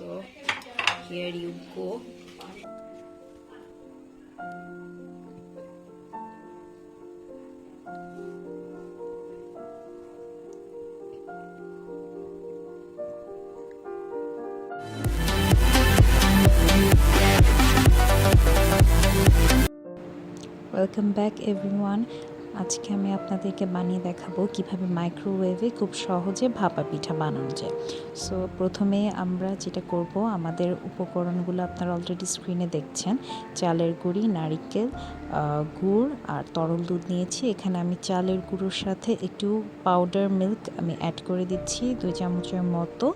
So here you go. Welcome back everyone. আজকে আমি আপনাদেরকে বানিয়ে দেখাবো কিভাবে মাইক্রোওয়েভে খুব সহজে ভাপা পিঠা বানানো যায়। সো প্রথমে আমরা যেটা করব, আমাদের উপকরণগুলো আপনারা অলরেডি স্ক্রিনে দেখছেন। চালের গুঁড়ি, নারিকেল, গুড় আর তরল দুধ নিয়েছি। এখানে আমি চালের গুঁড়োর সাথে একটু পাউডার মিল্ক আমি অ্যাড করে দিচ্ছি 2 চামচের মতো।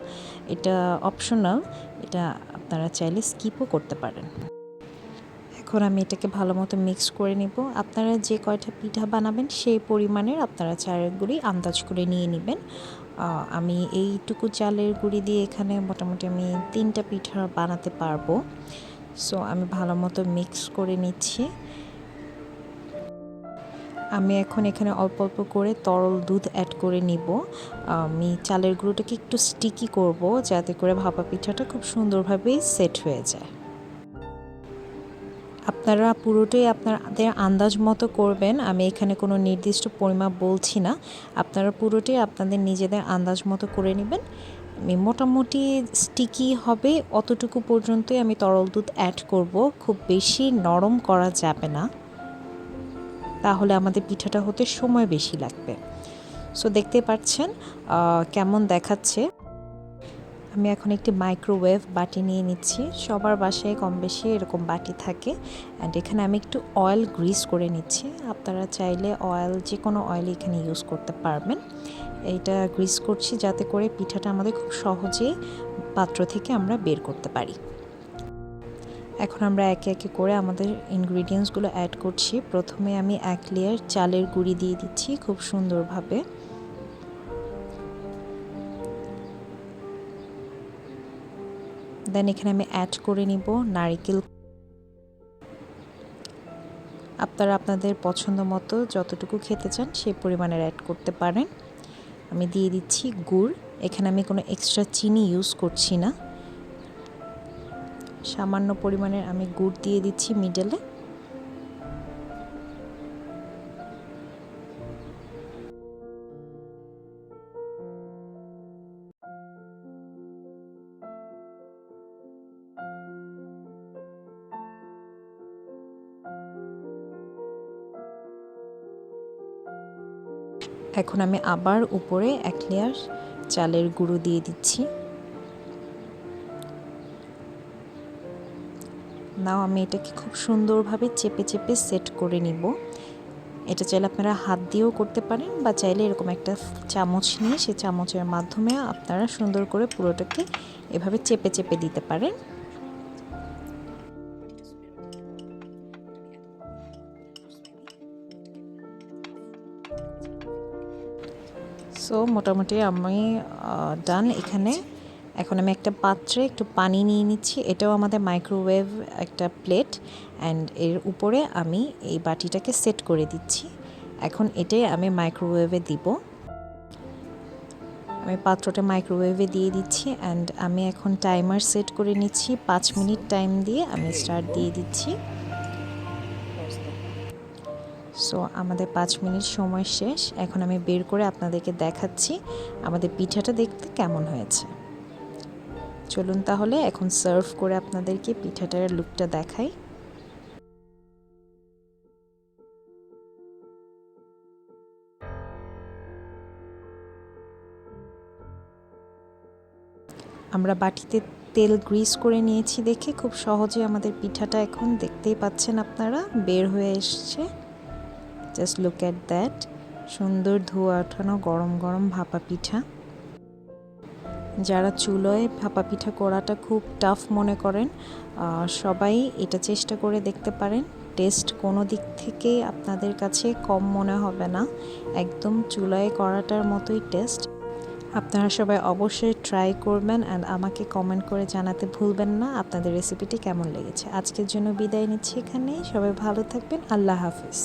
এটা অপশনাল, এটা আপনারা চাইলে স্কিপও করতে পারেন। এখন আমি এটাকে ভালো মতো মিক্স করে নেব। আপনারা যে কয়টা পিঠা বানাবেন সেই পরিমাণের আপনারা চালের গুঁড়ি আন্দাজ করে নিয়ে নেবেন। আমি এইটুকু চালের গুঁড়ি দিয়ে এখানে মোটামুটি আমি 3টা পিঠা বানাতে পারবো। সো আমি ভালো মতো মিক্স করে নিচ্ছি। আমি এখন এখানে অল্প অল্প করে তরল দুধ অ্যাড করে নিব। আমি চালের গুঁড়োটাকে একটু স্টিকি করব, যাতে করে ভাপা পিঠাটা খুব সুন্দরভাবে সেট হয়ে যায়। আপনারা পুরোটাই আপনাদের আন্দাজ মতো করবেন। আমি এখানে কোনো নির্দিষ্ট পরিমাপ বলছি না, আপনারা পুরোটাই আপনাদের নিজেদের আন্দাজ মতো করে নেবেন। আমি মোটামুটি স্টিকি হবে অতটুকু পর্যন্তই আমি তরল দুধ অ্যাড করব, খুব বেশি নরম করা যাবে না, তাহলে আমাদের পিঠাটা হতে সময় বেশি লাগবে। সো দেখতে পাচ্ছেন কেমন দেখাচ্ছে। আমি এখন একটি মাইক্রোওয়েভ বাটি নিয়ে নিচ্ছি। সবার বাসায় কম বেশি এরকম বাটি থাকে। অ্যান্ড এখানে আমি একটু অয়েল গ্রিস করে নিচ্ছি। আপনারা চাইলে যে কোনো অয়েল এখানে ইউজ করতে পারবেন। এইটা গ্রিস করছি যাতে করে পিঠাটা আমাদের খুব সহজেই পাত্র থেকে আমরা বের করতে পারি। এখন আমরা একে একে করে আমাদের ইনগ্রিডিয়েন্টসগুলো অ্যাড করছি। প্রথমে আমি 1 লেয়ার চালের গুঁড়ি দিয়ে দিচ্ছি খুব সুন্দরভাবে। দেন এখানে আমি অ্যাড করে নিব নারিকেল। আপনারা আপনাদের পছন্দ মতো যতটুকু খেতে চান সেই পরিমাণের অ্যাড করতে পারেন। আমি দিয়ে দিচ্ছি গুড়। এখানে আমি কোনো এক্সট্রা চিনি ইউজ করছি না, সামান্য পরিমাণের আমি গুড় দিয়ে দিচ্ছি মিডলে। এখন আমি আবার উপরে 1 লেয়ার চালের গুঁড়ো দিয়ে দিচ্ছি। নাও আমি এটাকে খুব সুন্দরভাবে চেপে চেপে সেট করে নিব। এটা চাইলে আপনারা হাত দিয়েও করতে পারেন, বা চাইলে এরকম একটা চামচ নিয়ে সেই চামচের মাধ্যমে আপনারা সুন্দর করে পুরোটাকে এভাবে চেপে চেপে দিতে পারেন। সো মোটামুটি আমি ডান এখানে। এখন আমি একটা পাত্রে একটু পানি নিয়ে নিচ্ছি। এটাও আমাদের মাইক্রোওয়েভ একটা প্লেট, অ্যান্ড এর উপরে আমি এই বাটিটাকে সেট করে দিচ্ছি। এখন এটাই আমি মাইক্রোওয়েভে দিব। আমি পাত্রটা মাইক্রোওয়েভে দিয়ে দিচ্ছি, অ্যান্ড আমি এখন টাইমার সেট করে নিচ্ছি। 5 মিনিট টাইম দিয়ে আমি স্টার্ট দিয়ে দিচ্ছি। সো আমাদের 5 মিনিট সময় শেষ। এখন আমি বের করে আপনাদেরকে দেখাচ্ছি আমাদের পিঠাটা দেখতে কেমন হয়েছে। চলুন তাহলে এখন সার্ভ করে আপনাদেরকে পিঠাটার লুকটা দেখাই। আমরা বাটিতে তেল গ্রিস করে নিয়েছি দেখে খুব সহজে আমাদের পিঠাটা এখন দেখতেই পাচ্ছেন আপনারা বের হয়ে এসছে। জাস্ট লুক অ্যাট দ্যাট, সুন্দর ধোয়া ওঠানো গরম গরম ভাপা পিঠা। যারা চুলোয় ভাপা পিঠা করাটা খুব টাফ মনে করেন, সবাই এটা চেষ্টা করে দেখতে পারেন। টেস্ট কোনো দিক থেকে আপনাদের কাছে কম মনে হবে না, একদম চুলায় করাটার মতোই টেস্ট। আপনারা সবাই অবশ্যই ট্রাই করবেন, অ্যান্ড আমাকে কমেন্ট করে জানাতে ভুলবেন না আপনাদের রেসিপিটি কেমন লেগেছে। আজকের জন্য বিদায় নিচ্ছি এখানেই। সবাই ভালো থাকবেন। আল্লাহ হাফিজ।